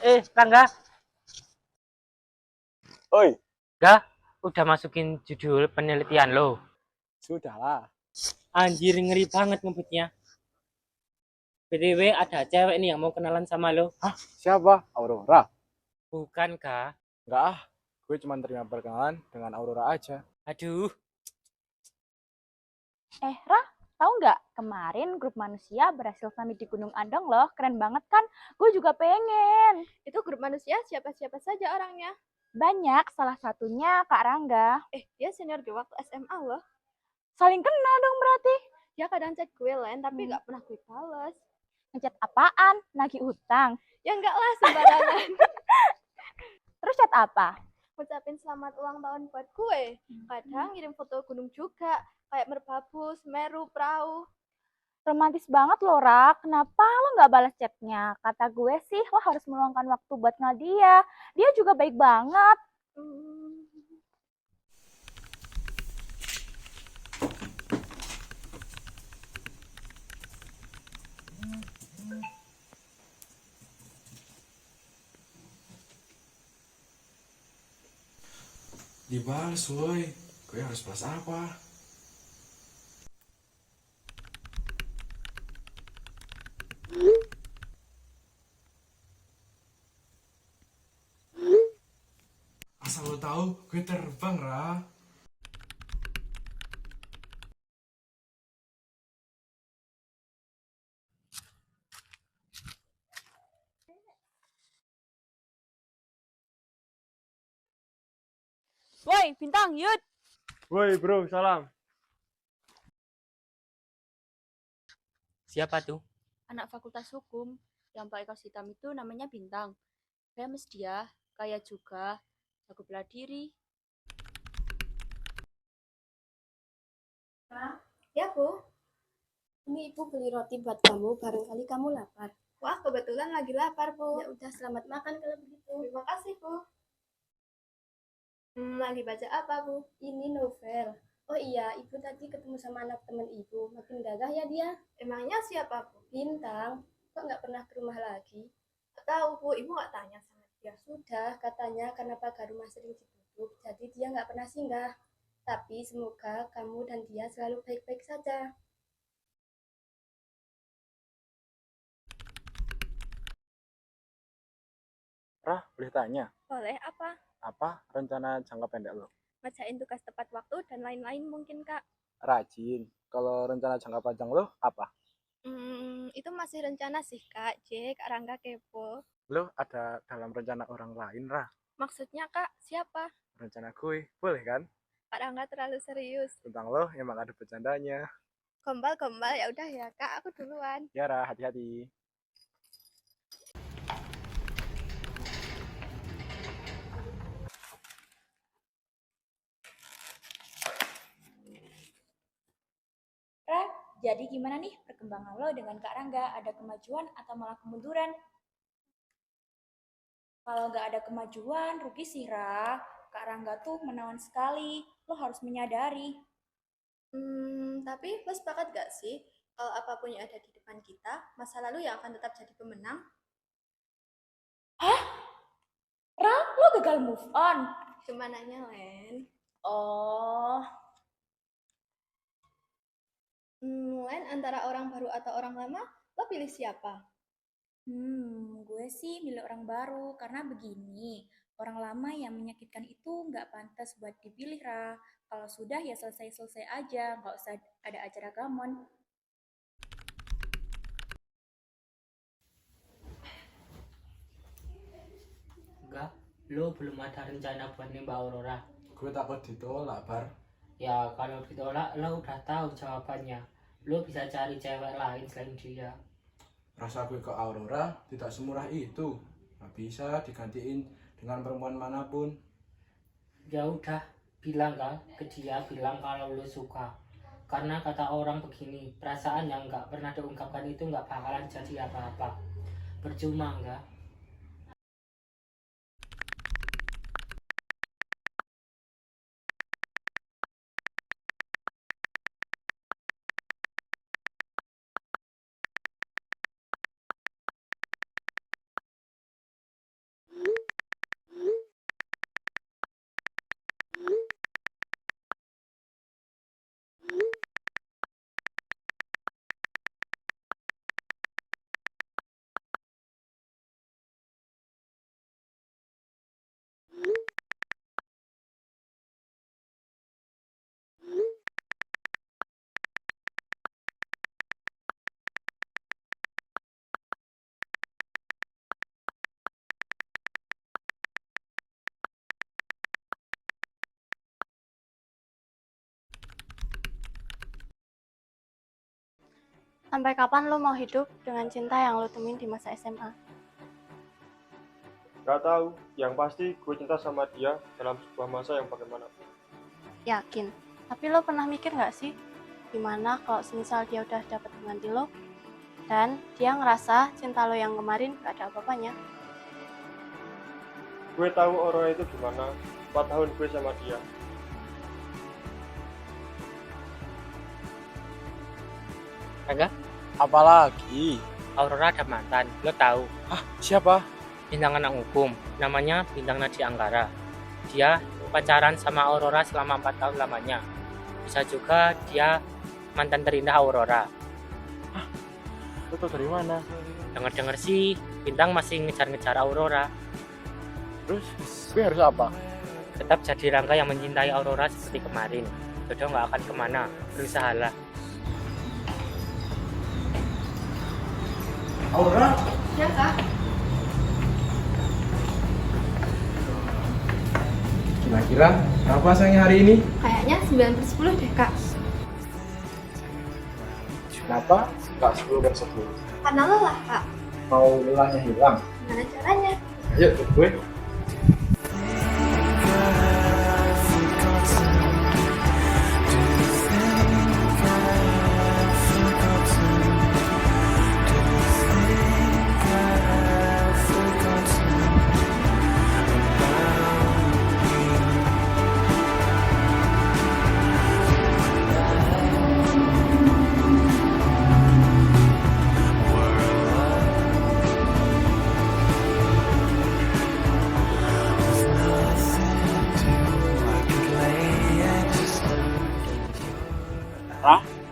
Rangga, Oi, gak udah masukin judul penelitian lo. sudahlah. Anjir, ngeri banget ngebutnya. BTW ada cewek nih yang mau kenalan sama lo. Hah? Siapa? Aurora. Bukan kah? Enggak ah, gue cuma terima perkenalan dengan Aurora aja. Aduh, Rah, tahu nggak? Kemarin grup manusia berhasil summit di Gunung Andong loh. Keren banget kan? Gue juga pengen. Itu grup manusia siapa-siapa saja orangnya. Banyak, salah satunya Kak Rangga. Dia senior gue waktu SMA loh. Saling kenal dong berarti. Dia kadang chat gue lain tapi nggak pernah gue balas. Ngechat apaan? Nagih utang. Ya enggak lah, sembarangan. Terus chat apa? Ngucapin selamat ulang tahun buat gue. Kadang ngirim foto gunung juga, kayak Merbabu, Semeru, Perahu. Romantis banget loh, Ra. Kenapa lo nggak balas chatnya? Kata gue sih, lo harus meluangkan waktu buat kenal dia. Dia juga baik banget. Hmm. Dibales woi, gue harus balas apa? Asal lo tahu, gue terbang, Ra. Woi, Bintang, yud! Woi bro, salam. siapa tuh? Anak fakultas hukum yang pakai kaos hitam itu namanya Bintang. Famous dia, kaya juga, jago bela diri. Ya, Bu. Ini ibu beli roti buat kamu, barangkali kamu lapar. Wah, kebetulan lagi lapar, Bu. Ya udah, selamat makan kalau begitu. Terima kasih, Bu. Lagi baca apa, Bu? Ini novel. Oh iya, ibu tadi ketemu sama anak teman ibu, makin gagah ya dia. Emangnya siapa, Bu? Bintang, kok nggak pernah ke rumah lagi? Nggak tahu, Bu. Ibu nggak tanya sama dia. Sudah, katanya karena pagar rumah sering ditutup, jadi dia nggak pernah singgah. Tapi semoga kamu dan dia selalu baik-baik saja. Ra, boleh tanya, Boleh apa? apa rencana jangka pendek lo? Ngerjain tugas tepat waktu dan lain-lain mungkin, Kak. Rajin. Kalau rencana jangka panjang lo apa? Itu masih rencana sih, Kak. Kak Rangga kepo. Lo ada dalam rencana orang lain, Ra. Maksudnya, Kak, siapa? Rencana gue, boleh kan? Kak Rangga terlalu serius. Tentang lo emang ada bercandanya. Gombal-gombal, ya udah ya, Kak. Aku duluan. Ya Ra, hati-hati. Ra, jadi gimana nih perkembangan lo dengan Kak Rangga? Ada kemajuan atau malah kemunduran? Kalau nggak ada kemajuan, rugi sih, Ra. Kak Rangga tuh menawan sekali. Lo harus menyadari. Tapi lo sepakat gak sih kalau apapun yang ada di depan kita, masa lalu yang akan tetap jadi pemenang? Hah? Ra, lo gagal move on? Cuma nanya, Len. Oh, Len, antara orang baru atau orang lama, lo pilih siapa? gue sih milih orang baru karena begini. Orang lama yang menyakitkan itu nggak pantas buat dipilih, Ra. Kalau sudah ya selesai-selesai aja, nggak usah ada acara gamon. Enggak, lo belum ada rencana buat nembak Aurora. Gue takut ditolak, Bar. Ya kalau ditolak lo udah tahu jawabannya. Lo bisa cari cewek lain selain dia. Rasa gue ke Aurora tidak semurah itu. Gak bisa digantiin dengan perempuan manapun. Ya udah, bilang kan ke dia, bilang kalau lo suka. Karena kata orang begini, perasaan yang nggak pernah diungkapkan itu nggak bakalan jadi apa-apa. Percuma enggak? Sampai kapan lo mau hidup dengan cinta yang lo temuin di masa SMA? Gak tahu, yang pasti gue cinta sama dia dalam sebuah masa yang bagaimanapun. Yakin. Tapi lo pernah mikir gak sih, gimana kalau semisal dia udah dapet pengganti lo, dan dia ngerasa cinta lo yang kemarin gak ada apa-apanya? Gue tahu Aurora itu gimana, 4 tahun gue sama dia. Rangga, Apalagi? Aurora ada mantan, lo tahu? Siapa? Bintang anak hukum, namanya Bintang Nadi Anggara. Dia pacaran sama Aurora selama 4 tahun lamanya. Bisa juga dia mantan terindah Aurora. Lo tau dari mana? Dengar-dengar sih, Bintang masih ngejar-ngejar Aurora. Terus gue harus apa? Tetap jadi Rangga yang mencintai Aurora seperti kemarin. Jodoh nggak akan kemana, berusahalah. Aurora? Ya kak. Kira-kira berapa pasangnya hari ini? Kayaknya 9/10 deh kak. Kenapa? Enggak 10/10. Karena lelah kak. Mau lelahnya hilang? Gimana caranya? Ayo ikut gue.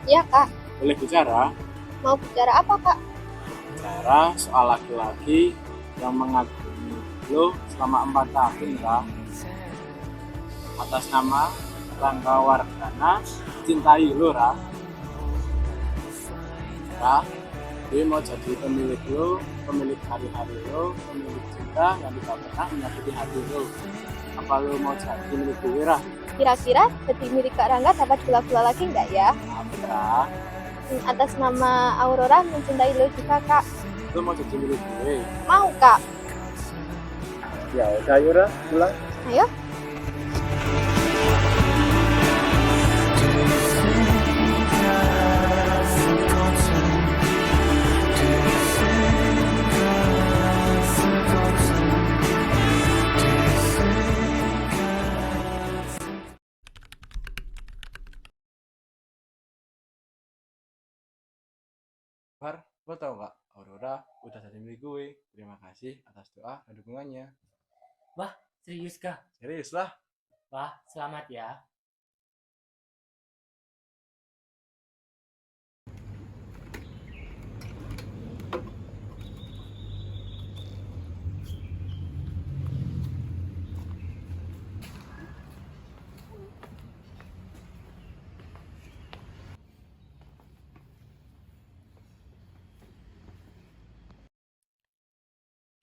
Iya kak. Boleh bicara? Mau bicara apa kak? Bicara soal laki-laki yang mengagumi lo selama 4 tahun, Ra. Atas nama Rangga Wardana, cintai lo, Ra. Ra, gue mau jadi pemilik lo, pemilik hari-hari lo, pemilik cinta yang tidak pernah menyakiti hati lo. Apa lo mau jadi milik gue, Ra? Kira-kira jadi milik Kak Rangga dapat gula-gula lagi nggak ya? Amin, Ra. Atas nama Aurora mencintai lo juga kak. Lo mau jadi milik gue? Mau kak? Ya udah, yuk, Ra. Pulang. Ayo. Bar, lo tau gak? Aurora udah jadi milik gue. Terima kasih atas doa dan dukungannya. Serius kah? Serius lah. Wah, selamat ya.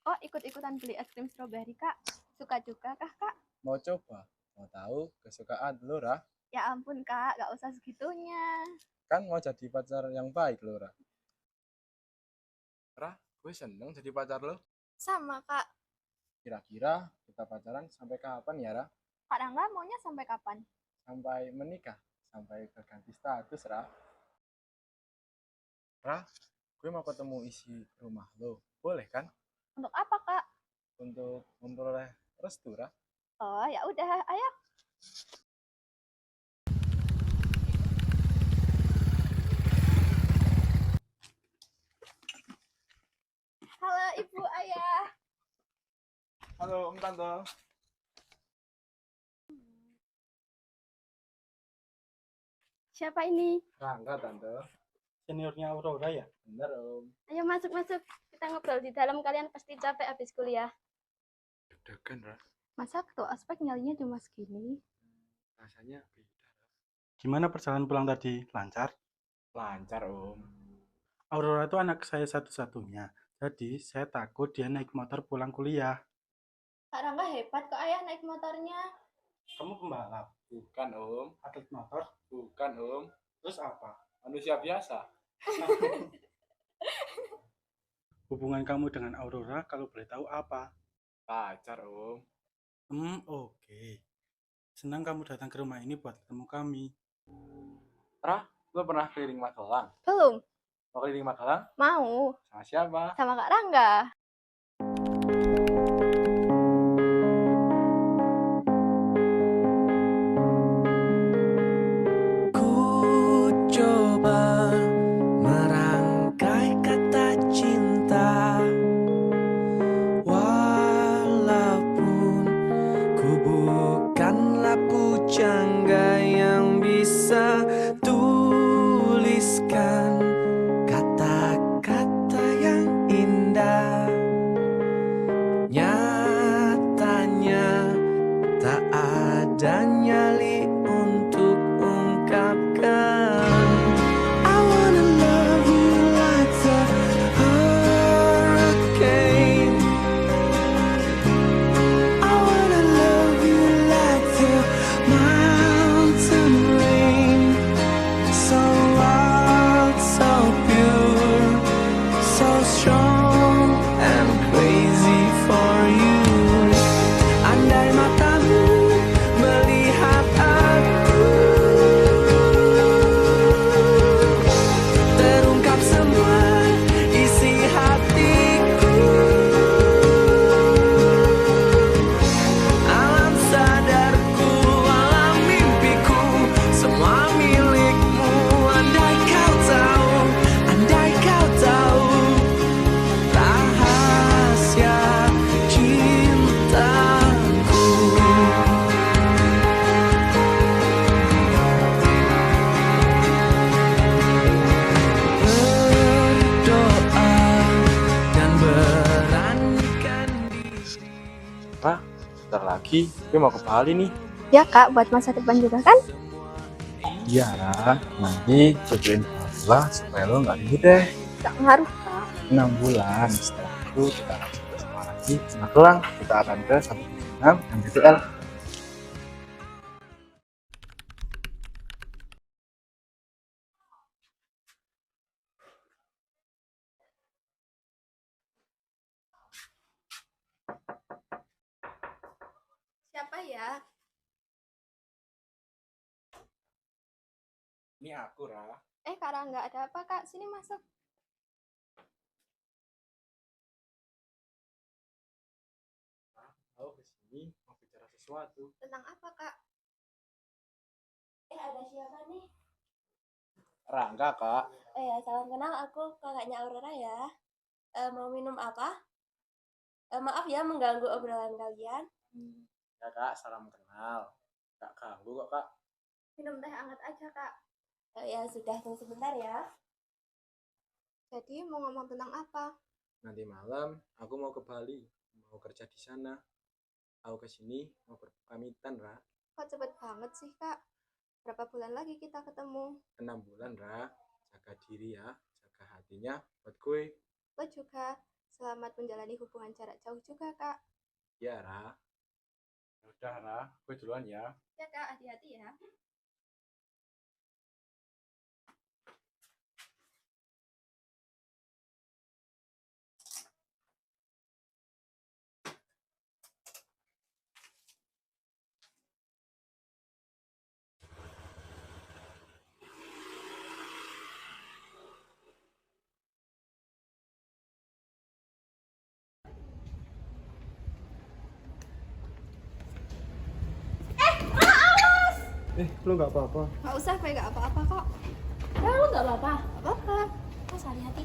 Oh ikut-ikutan beli es krim strawberry kak. Suka juga kah kak? Mau coba? Mau tahu kesukaan lo, Ra? Ya ampun kak, gak usah segitunya. Kan mau jadi pacar yang baik lo, Ra. Ra, gue seneng jadi pacar lo. Sama kak. Kira-kira kita pacaran sampai kapan ya, Ra? Kak Rangga maunya sampai kapan? Sampai menikah, sampai berganti status, Ra. Ra, gue mau ketemu isi rumah lo. Boleh kan? Untuk apa kak? Untuk memperoleh restu, Ra. Oh ya udah, ayo. Halo ibu ayah. Halo, Om Tante. Siapa ini? Rangga, Tante. Seniornya Aurora ya? Bener, Om. Ayo masuk-masuk. Kita ngobrol di dalam, kalian pasti capek habis kuliah. Deg-degan, Ra. Masa ketua ospek nyalinya cuma segini? Rasanya beda. Gimana perjalanan pulang tadi? Lancar? Lancar, Om. Aurora itu anak saya satu-satunya. Jadi saya takut dia naik motor pulang kuliah. Kak Rangga hebat kok ayah naik motornya. Kamu pembalap? Bukan, Om. Atlet motor? Bukan, Om. Terus apa? Manusia biasa. Hubungan kamu dengan Aurora kalau boleh tahu apa? Pacar, Om. Oke. Senang kamu datang ke rumah ini buat ketemu kami. Ra, lo pernah keliling Magelang? Belum, Mau keliling Magelang? mau. Sama siapa? Sama Kak Rangga. Ku coba merangkai kata cinta, walaupun ku bukanlah pujangga yang bisa tuliskan kata-kata yang indah. Nyatanya tak ada nyali untuk ungkapkan. I wanna love you like the hurricane. I wanna love you like the mountain rain. So wild, so pure, so strong and crazy for you. Andai matamu melihat aku, terungkap semua isi hatiku. Alam sadarku, alam mimpiku, semua milikmu. Andai kau tahu rahasia cintaku. Berdoa dan beranikan diri. Ra, bentar lagi gue mau ke Bali nih. Ya Kak, buat masa depan juga kan? Iya, Ra. Nanti cobain lah supaya lo nggak ribut deh. Gak ngaruh Kak. 6 bulan setelah itu kita akan bersama lagi ke Magelang. Kita akan ke Sabtu Vietnam dan BTL. Siapa ya? Ini aku, Ra. Kak Rangga, ada apa Kak? Sini masuk. Aku kesini mau bicara sesuatu. Tentang apa Kak? Ada siapa nih? Rangga, Kak. Ya, salam kenal, aku kakaknya Aurora ya. Mau minum apa? Maaf ya mengganggu obrolan kalian. Ya, Kak, salam kenal. Gak ganggu kok, Kak. Minum teh hangat aja Kak. Ya sudah, tunggu sebentar ya. Jadi mau ngomong tentang apa? Nanti malam aku mau ke Bali, mau kerja di sana. Aku kesini mau berpamitan, Ra. Kok cepet banget sih Kak? Berapa bulan lagi kita ketemu? 6 bulan, Ra. Jaga diri ya, jaga hatinya buat gue. Lo juga selamat menjalani hubungan jarak jauh juga Kak. Ya, Ra. Udah, Ra. Gue duluan ya. Ya Kak, hati-hati ya. Lo nggak apa-apa? Gak usah, gue gak apa-apa kok. Ya, lu nggak apa-apa. Gak apa-apa. Mas hati-hati.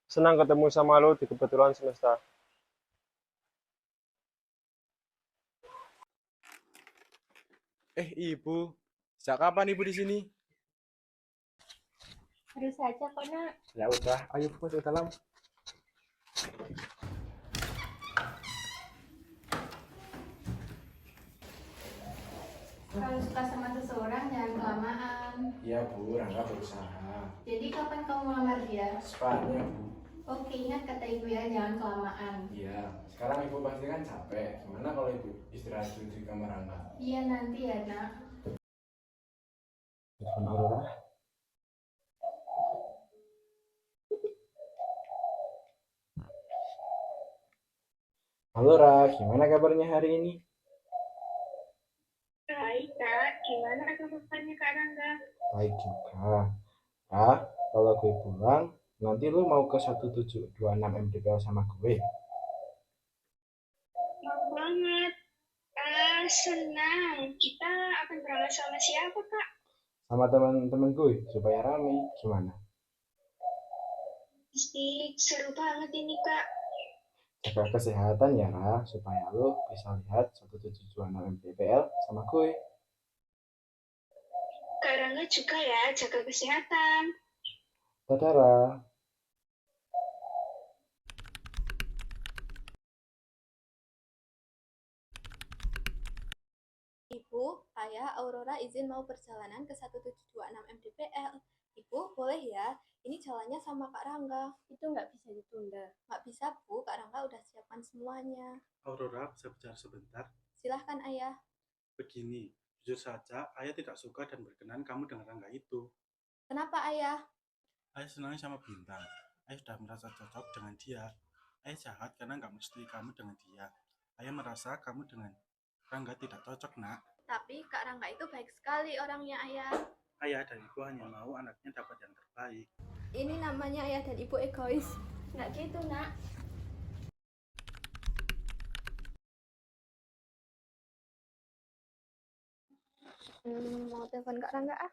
Senang ketemu sama lo di Kebetulan Semesta. Ibu. Sejak kapan Ibu di sini? Baru saja kok, Nak. Ya udah, ayo masuk ke dalam. Kalau suka sama seseorang jangan kelamaan. Iya Bu, Rangga berusaha. Jadi kapan kamu lamar dia? Secepatnya Bu. Oke, ingat kata ibu ya, jangan kelamaan. Iya, sekarang Ibu pasti kan capek. Gimana kalau Ibu istirahat dulu di kamar Rangga? Iya nanti ya nak. Telepon Aurora. Halo Ra, gimana kabarnya hari ini? Baik, Kak. Gimana kabarnya Kak Rangga? Baik juga. Ra, kalau gue pulang, nanti lu mau ke 1726 MDPL sama gue? Mau banget. Senang. Kita akan berangkat sama siapa, Kak? Sama teman-teman gue, supaya rame. Gimana? Ih, seru banget ini, Kak. Jaga kesehatan ya Ra, supaya lu bisa lihat 1726 MDPL sama gue. Kak Rangga juga ya, jaga kesehatan. Dadah Ra. Ibu, Ayah, Aurora izin mau perjalanan ke 1726 MDPL. Ibu, boleh ya? Ini jalannya sama Kak Rangga. Itu nggak bisa ditunda. Nggak bisa, Bu. Kak Rangga udah siapkan semuanya. Aurora, bisa bicara sebentar? Silahkan, Ayah. Begini, jujur saja, ayah tidak suka dan berkenan kamu dengan Rangga itu. Kenapa, Ayah? Ayah senang sama Bintang. Ayah sudah merasa cocok dengan dia. Ayah jahat karena nggak merestui kamu dengan dia. Ayah merasa kamu dengan Rangga tidak cocok, nak. Tapi Kak Rangga itu baik sekali orangnya, Ayah. Ayah dan ibu hanya mau anaknya dapat yang terbaik. Ini namanya Ayah dan Ibu egois. Nggak gitu, Nak. Mau telepon Kak Rangga ah?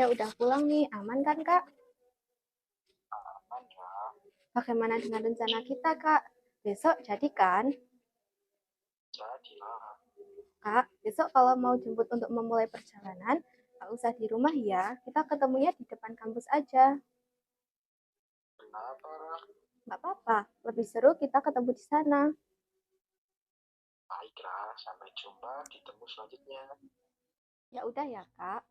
Udah pulang nih. Aman kan, Kak? Aman Ra. Bagaimana dengan rencana kita, Kak? Besok jadi kan? Jadilah. Kak, besok kalau mau jemput untuk memulai perjalanan, nggak usah di rumah ya. Kita ketemunya di depan kampus aja. Kenapa Ra? Nggak apa-apa. Lebih seru kita ketemu di sana. Baik Ra, sampai jumpa di temu selanjutnya. Ya udah ya, Kak.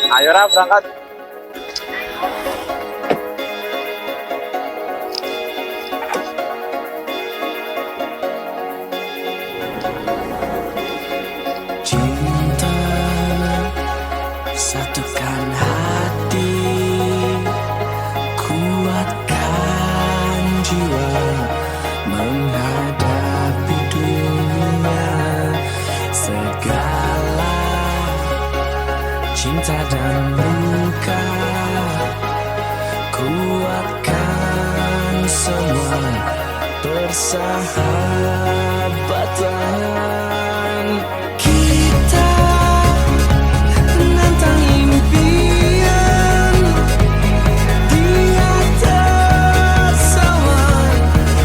Ayo Ra, berangkat. Cinta satukan hati, kuatkan jiwa menghadapi dunia. Segala cinta dan luka, kuatkan semua persahabatan. Kita menantang impian di atas awan.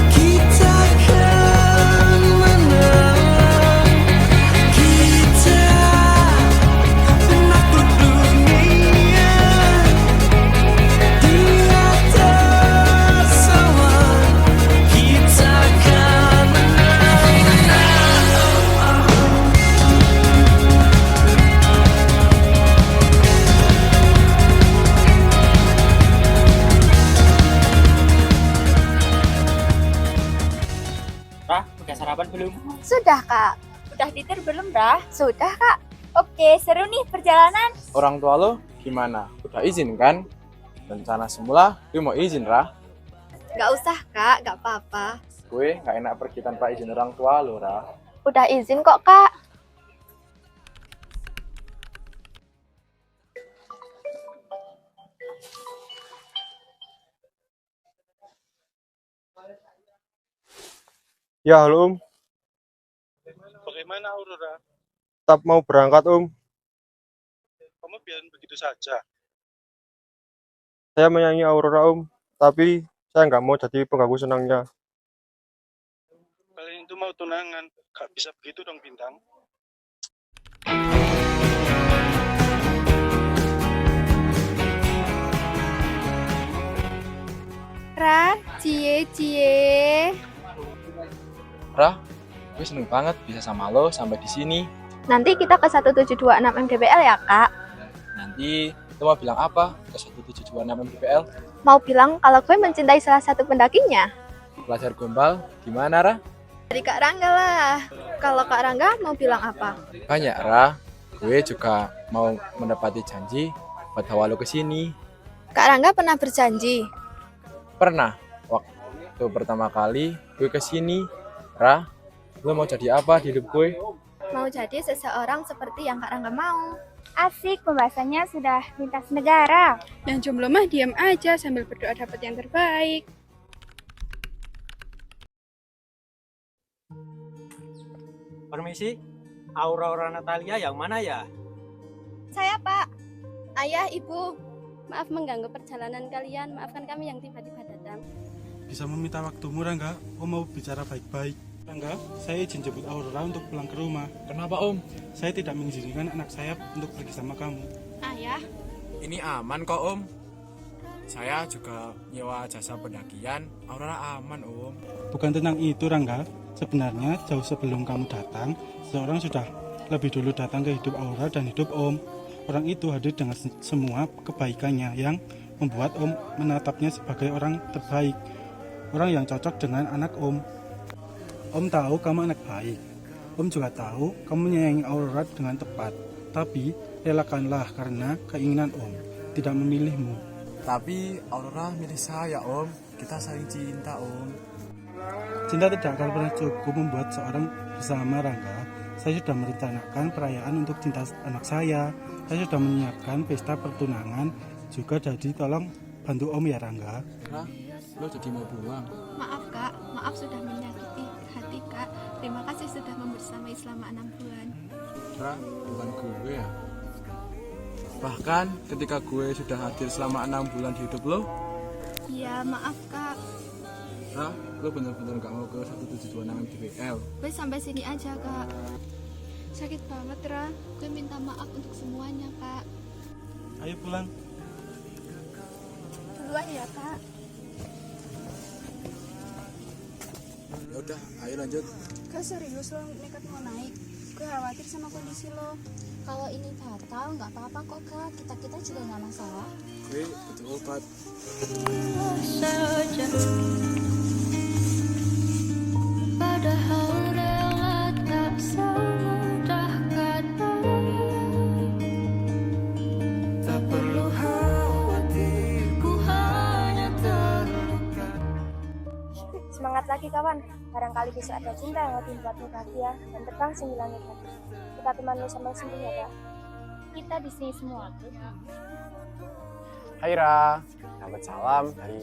Kita akan menang. Kita penakluk dunia di atas awan. Kita akan Rah, udah sarapan belum? Sudah, Kak. Udah tidur belum, Rah? Sudah, Kak. Oke, seru nih perjalanan. Orang tua lo gimana? Udah izin kan? Rencana semula gue mau izin Ra. Nggak usah, Kak. Nggak apa-apa. Gue nggak enak pergi tanpa izin orang tua lo Ra. Udah izin kok, Kak. Ya, halo Om. Bagaimana Aurora? Tetap mau berangkat Om. Kamu biarin begitu saja. Saya menyanyi Aurora Om, tapi saya nggak mau jadi pengganggu senangnya. Kalian itu itu mau tunangan. Gak bisa begitu dong, Bintang. Ra, cie. Rah, gue seneng banget bisa sama lo sampai di sini. Nanti kita ke 1726 MDPL ya, Kak. Nanti lo mau bilang apa ke 1726 MDPL? Mau bilang kalau gue mencintai salah satu pendakinya. Pelajar gombal, gimana Rah? Dari Kak Rangga lah. Kalau Kak Rangga mau bilang apa? Banyak Rah, gue juga mau mendapati janji buat bawa lo ke sini. Kak Rangga pernah berjanji. Pernah, waktu pertama kali gue ke sini, Rah, lo mau jadi apa di hidup gue? Mau jadi seseorang seperti yang Kak Rangga mau. Asik, pembahasannya sudah lintas negara. Yang jomblo mah diam aja sambil berdoa dapat yang terbaik. Permisi, Aurora Natalia yang mana ya? Saya, Pak. Ayah, Ibu. Maaf mengganggu perjalanan kalian. Maafkan kami yang tiba-tiba datang. Bisa meminta waktumu, Rangga? Om mau bicara baik-baik. Rangga, saya izin jemput Aurora untuk pulang ke rumah. Kenapa Om? Saya tidak mengizinkan anak saya untuk pergi sama kamu. Ayah. Ini aman kok Om. Saya juga nyewa jasa pendakian, Aurora aman Om. Bukan tentang itu, Rangga. Sebenarnya jauh sebelum kamu datang, seseorang sudah lebih dulu datang ke hidup Aurora dan hidup Om. Orang itu hadir dengan semua kebaikannya yang membuat Om menatapnya sebagai orang terbaik. Orang yang cocok dengan anak Om. Om tahu kamu anak baik. Om juga tahu kamu menyayangi Aurora dengan tepat. Tapi relakanlah karena keinginan Om, tidak memilihmu. Tapi Aurora milih saya Om. Kita saling cinta Om. Cinta tidak akan pernah cukup membuat seorang bersama, Rangga. Saya sudah merencanakan perayaan untuk cinta anak saya. Saya sudah menyiapkan pesta pertunangan. Juga jadi tolong bantu Om ya, Rangga. Rah, lo jadi mau pulang? Maaf, Kak. Maaf sudah menyakiti hati, Kak. Terima kasih sudah membersamai selama 6 bulan. Rah, bukan gue ya. Bahkan ketika gue sudah hadir selama 6 bulan di hidup lo. Iya, maaf, Kak. Rah, lo bener-bener gak mau ke 1726 MDPL. Gue sampai sini aja, Kak. Sakit banget, Ra. Gue minta maaf untuk semuanya, Kak. Ayo pulang. Duluan ya, Kak. Ya udah, ayo lanjut. Kak, serius lo nekat mau naik? Gue khawatir sama kondisi lo. Kalau ini batal nggak apa-apa kok Kak, kita juga nggak masalah. Gue butuh obat. Padahal rela tak semudah kata. Tak perlu khawatir, ku hanya terluka. Semangat lagi kawan, barangkali bisa ada cinta yang lebih buatmu bahagia dan terbang sembilan langit lagi. Kita temani sampai sembuh ya Kak. Kita di sini semua. Hai Ra, dapat salam dari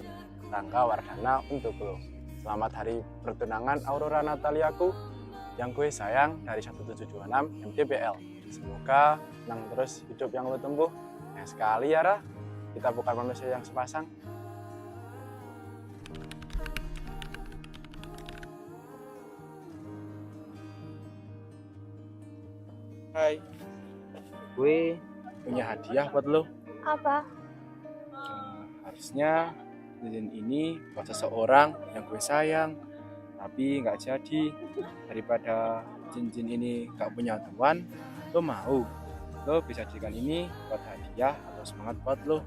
Rangga Wardana untuk lo. Selamat hari pertunangan Aurora Nataliaku yang gue sayang dari 1726 MDPL. Semoga senang terus hidup yang lo tempuh. Yang sekali ya Ra, kita bukan manusia yang sepasang. Hai, gue punya hadiah buat lo. Apa? Harusnya cincin ini buat seseorang yang gue sayang, tapi nggak jadi. Daripada cincin ini nggak punya tuan, lo mau? Lo bisa jadikan ini buat hadiah atau semangat buat lo.